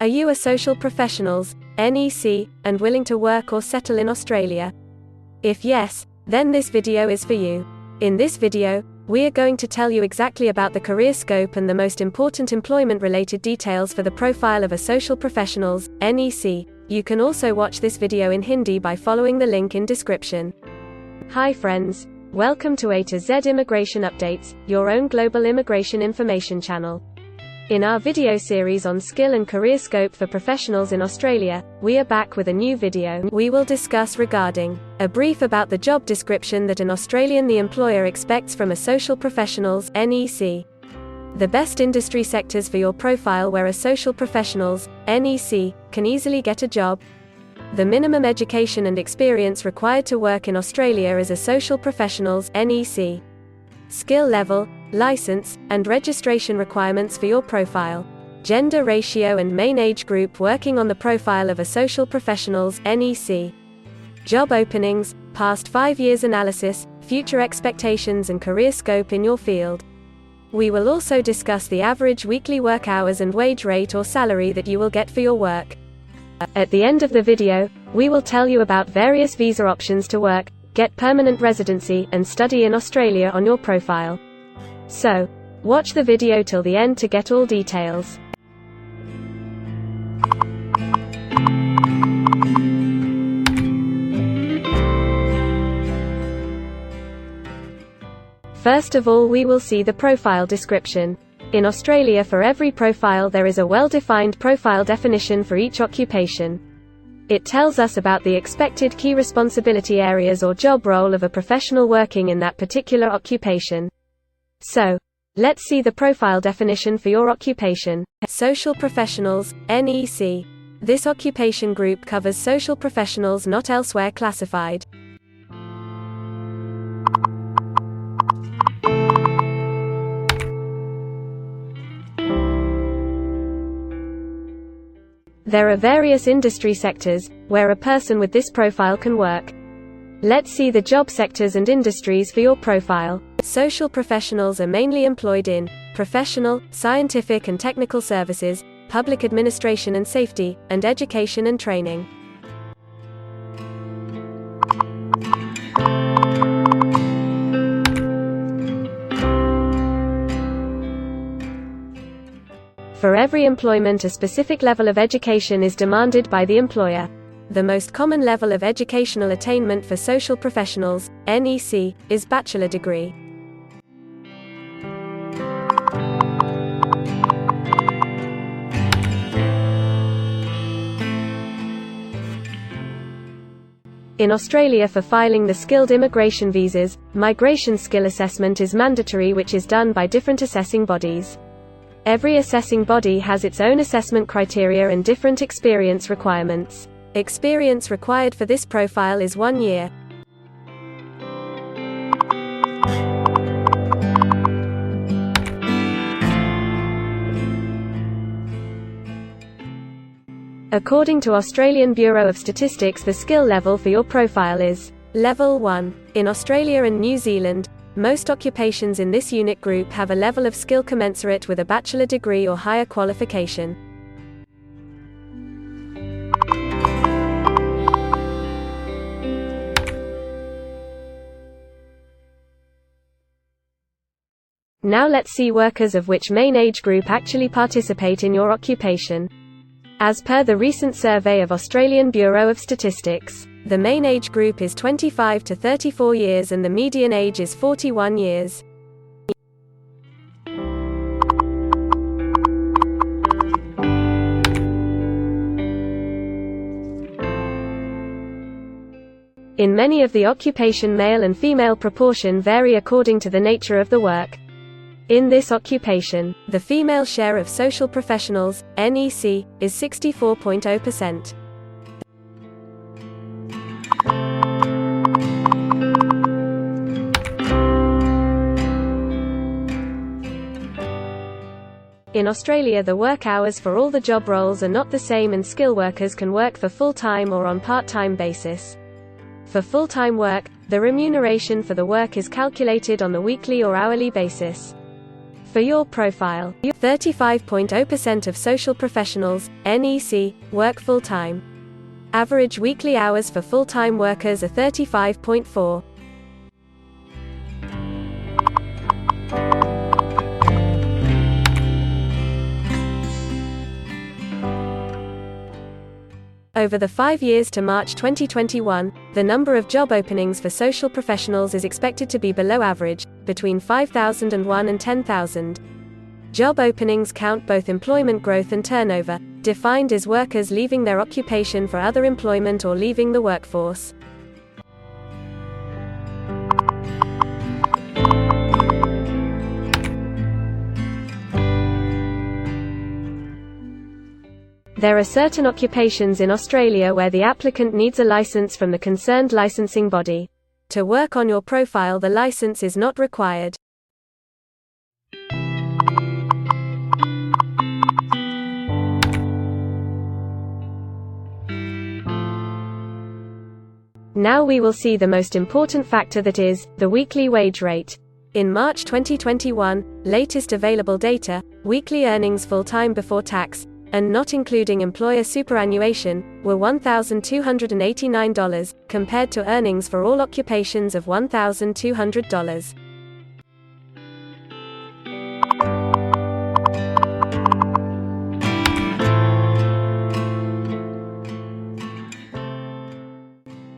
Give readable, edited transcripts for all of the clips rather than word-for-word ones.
Are you a social professionals, NEC, and willing to work or settle in Australia? If yes, then this video is for you. In this video, we are going to tell you exactly about the career scope and the most important employment-related details for the profile of a social professionals, NEC. You can also watch this video in Hindi by following the link in description. Hi friends, welcome to A to Z Immigration Updates, your own global immigration information channel. In our video series on skill and career scope for professionals in Australia, we are back with a new video. We will discuss regarding a brief about the job description that an Australian the employer expects from a social professionals, NEC. The best industry sectors for your profile where a social professionals, NEC, can easily get a job. The minimum education and experience required to work in Australia as a social professionals, NEC. Skill level, license, and registration requirements for your profile. Gender ratio and main age group working on the profile of a social professionals, NEC. Job openings, past 5 years analysis, future expectations and career scope in your field. We will also discuss the average weekly work hours and wage rate or salary that you will get for your work. At the end of the video, we will tell you about various visa options to work, get permanent residency, and study in Australia on your profile. So, watch the video till the end to get all details. First of all, we will see the profile description. In Australia, for every profile there is a well-defined profile definition for each occupation. It tells us about the expected key responsibility areas or job role of a professional working in that particular occupation. So, let's see the profile definition for your occupation. Social professionals, NEC. This occupation group covers social professionals not elsewhere classified. There are various industry sectors where a person with this profile can work. Let's see the job sectors and industries for your profile. Social professionals are mainly employed in professional, scientific and technical services, public administration and safety, and education and training. For every employment, a specific level of education is demanded by the employer. The most common level of educational attainment for social professionals, NEC, is bachelor degree. In Australia, for filing the skilled immigration visas, migration skill assessment is mandatory, which is done by different assessing bodies. Every assessing body has its own assessment criteria and different experience requirements. Experience required for this profile is 1 year. According to Australian Bureau of Statistics, the skill level for your profile is Level 1. In Australia and New Zealand, most occupations in this unit group have a level of skill commensurate with a bachelor degree or higher qualification. Now let's see workers of which main age group actually participate in your occupation. As per the recent survey of Australian Bureau of Statistics, the main age group is 25 to 34 years and the median age is 41 years. In many of the occupation, male and female proportion vary according to the nature of the work. In this occupation, the female share of social professionals, NEC, is 64.0%. In Australia, the work hours for all the job roles are not the same, and skill workers can work for full-time or on part-time basis. For full-time work, the remuneration for the work is calculated on the weekly or hourly basis. For your profile, 35.0% of social professionals, NEC, work full-time. Average weekly hours for full-time workers are 35.4. Over the 5 years to March 2021, the number of job openings for social professionals is expected to be below average, between 5,001 and 10,000. Job openings count both employment growth and turnover, defined as workers leaving their occupation for other employment or leaving the workforce. There are certain occupations in Australia where the applicant needs a license from the concerned licensing body. To work on your profile, the license is not required. Now we will see the most important factor, that is, the weekly wage rate. In March 2021, latest available data, weekly earnings full-time before tax, and not including employer superannuation, were $1,289, compared to earnings for all occupations of $1,200.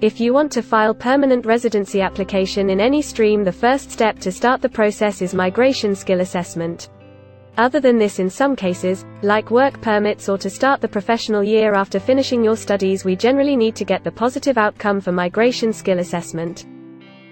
If you want to file permanent residency application in any stream, the first step to start the process is migration skill assessment. Other than this, in some cases, like work permits or to start the professional year after finishing your studies, we generally need to get the positive outcome for migration skill assessment.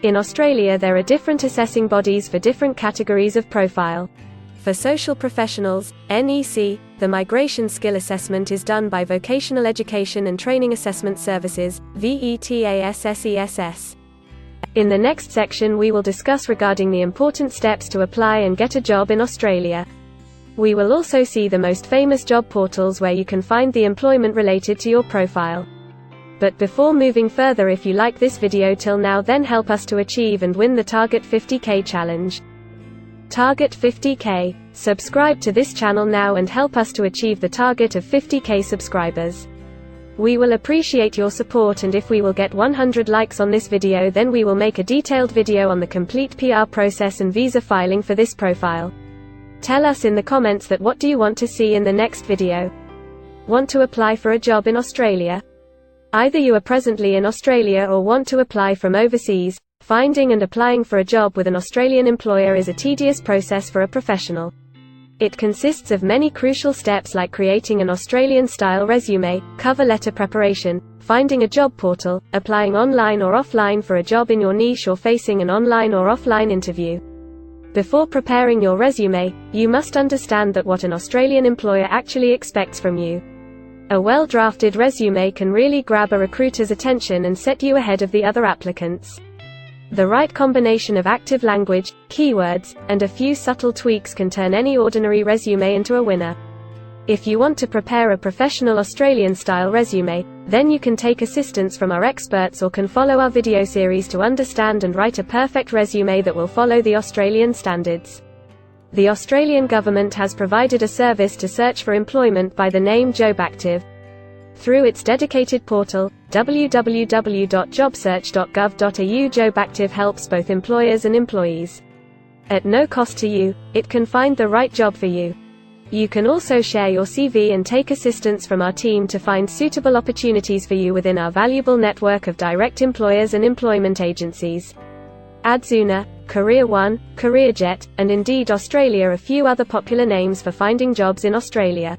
In Australia, there are different assessing bodies for different categories of profile. For social professionals, NEC, the migration skill assessment is done by Vocational Education and Training Assessment Services, VETASSESS. In the next section, we will discuss regarding the important steps to apply and get a job in Australia. We will also see the most famous job portals where you can find the employment related to your profile. But before moving further, if you like this video till now, then help us to achieve and win the Target 50K challenge. Target 50K. Subscribe to this channel now and help us to achieve the target of 50K subscribers. We will appreciate your support, and if we will get 100 likes on this video, then we will make a detailed video on the complete PR process and visa filing for this profile. Tell us in the comments that what do you want to see in the next video. Want to apply for a job in Australia? Either you are presently in Australia or want to apply from overseas. Finding and applying for a job with an Australian employer is a tedious process for a professional. It consists of many crucial steps like creating an Australian-style resume, cover letter preparation, finding a job portal, applying online or offline for a job in your niche, or facing an online or offline interview. Before preparing your resume, you must understand that what an Australian employer actually expects from you. A well-drafted resume can really grab a recruiter's attention and set you ahead of the other applicants. The right combination of active language, keywords, and a few subtle tweaks can turn any ordinary resume into a winner. If you want to prepare a professional Australian-style resume, then you can take assistance from our experts or can follow our video series to understand and write a perfect resume that will follow the Australian standards. The Australian government has provided a service to search for employment by the name JobActive. Through its dedicated portal, www.jobsearch.gov.au, JobActive helps both employers and employees. At no cost to you, it can find the right job for you. You can also share your CV and take assistance from our team to find suitable opportunities for you within our valuable network of direct employers and employment agencies. Adzuna, Career One, CareerJet, and Indeed Australia are a few other popular names for finding jobs in Australia.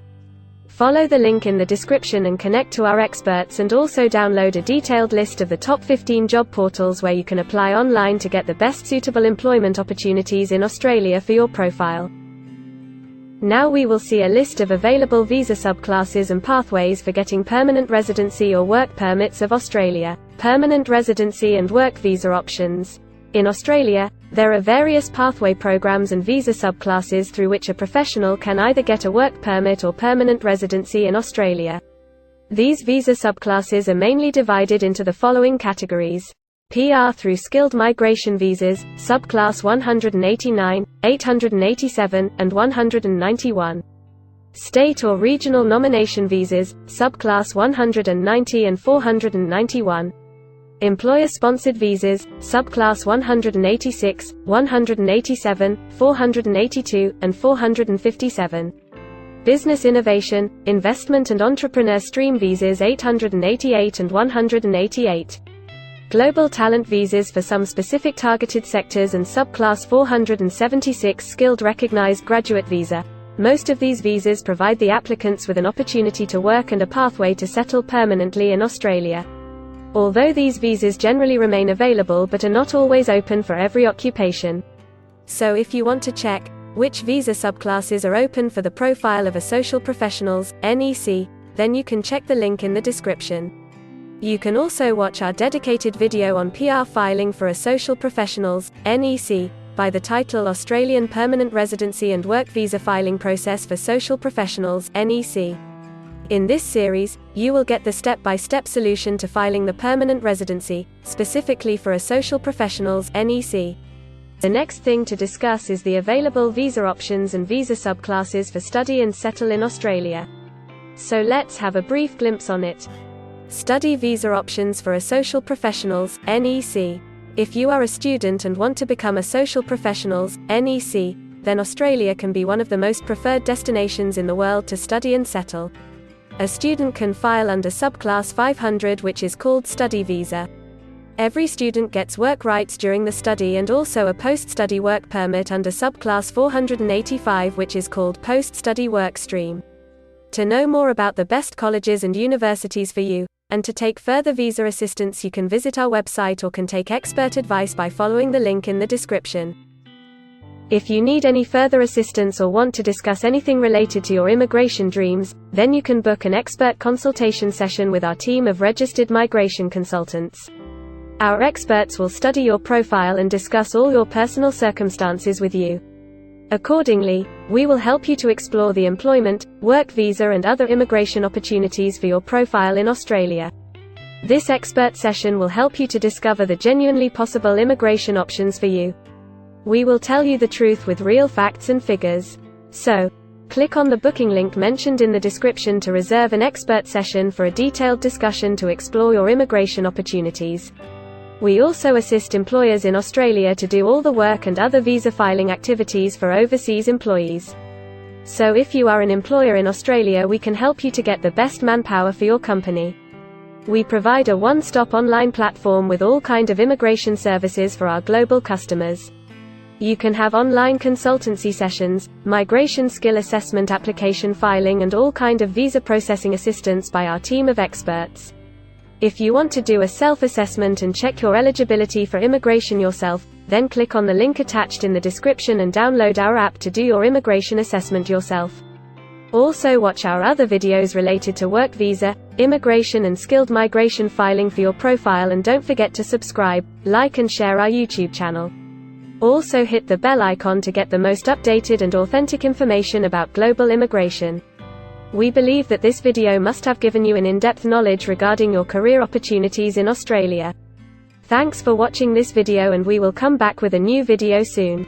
Follow the link in the description and connect to our experts, and also download a detailed list of the top 15 job portals where you can apply online to get the best suitable employment opportunities in Australia for your profile. Now we will see a list of available visa subclasses and pathways for getting permanent residency or work permits of Australia. Permanent residency and work visa options. In Australia, there are various pathway programs and visa subclasses through which a professional can either get a work permit or permanent residency in Australia. These visa subclasses are mainly divided into the following categories. PR through skilled migration visas, subclass 189, 887, and 191. State or regional nomination visas, subclass 190 and 491. Employer-sponsored visas, subclass 186, 187, 482, and 457. Business innovation, investment and entrepreneur stream visas 888 and 188. Global talent visas for some specific targeted sectors and subclass 476 skilled recognized graduate visa. Most of these visas provide the applicants with an opportunity to work and a pathway to settle permanently in Australia. Although these visas generally remain available but are not always open for every occupation. So if you want to check which visa subclasses are open for the profile of a social professionals, NEC, then you can check the link in the description. You can also watch our dedicated video on PR filing for a social professionals, NEC, by the title Australian Permanent Residency and Work Visa Filing Process for Social Professionals, NEC. In this series, you will get the step-by-step solution to filing the permanent residency, specifically for a social professionals, NEC. The next thing to discuss is the available visa options and visa subclasses for study and settle in Australia. So let's have a brief glimpse on it. Study visa options for a social professionals, NEC. If you are a student and want to become a social professionals, NEC, then Australia can be one of the most preferred destinations in the world to study and settle. A student can file under subclass 500, which is called study visa. Every student gets work rights during the study and also a post-study work permit under subclass 485, which is called post-study work stream. To know more about the best colleges and universities for you, and to take further visa assistance, you can visit our website or can take expert advice by following the link in the description. If you need any further assistance or want to discuss anything related to your immigration dreams, then you can book an expert consultation session with our team of registered migration consultants. Our experts will study your profile and discuss all your personal circumstances with you. Accordingly, we will help you to explore the employment, work visa and other immigration opportunities for your profile in Australia. This expert session will help you to discover the genuinely possible immigration options for you. We will tell you the truth with real facts and figures. So, click on the booking link mentioned in the description to reserve an expert session for a detailed discussion to explore your immigration opportunities. We also assist employers in Australia to do all the work and other visa filing activities for overseas employees. So if you are an employer in Australia, we can help you to get the best manpower for your company. We provide a one-stop online platform with all kinds of immigration services for our global customers. You can have online consultancy sessions, migration skill assessment, application filing and all kinds of visa processing assistance by our team of experts. If you want to do a self-assessment and check your eligibility for immigration yourself, then click on the link attached in the description and download our app to do your immigration assessment yourself. Also watch our other videos related to work visa, immigration and skilled migration filing for your profile, and don't forget to subscribe, like and share our YouTube channel. Also hit the bell icon to get the most updated and authentic information about global immigration. We believe that this video must have given you an in-depth knowledge regarding your career opportunities in Australia. Thanks for watching this video, and we will come back with a new video soon.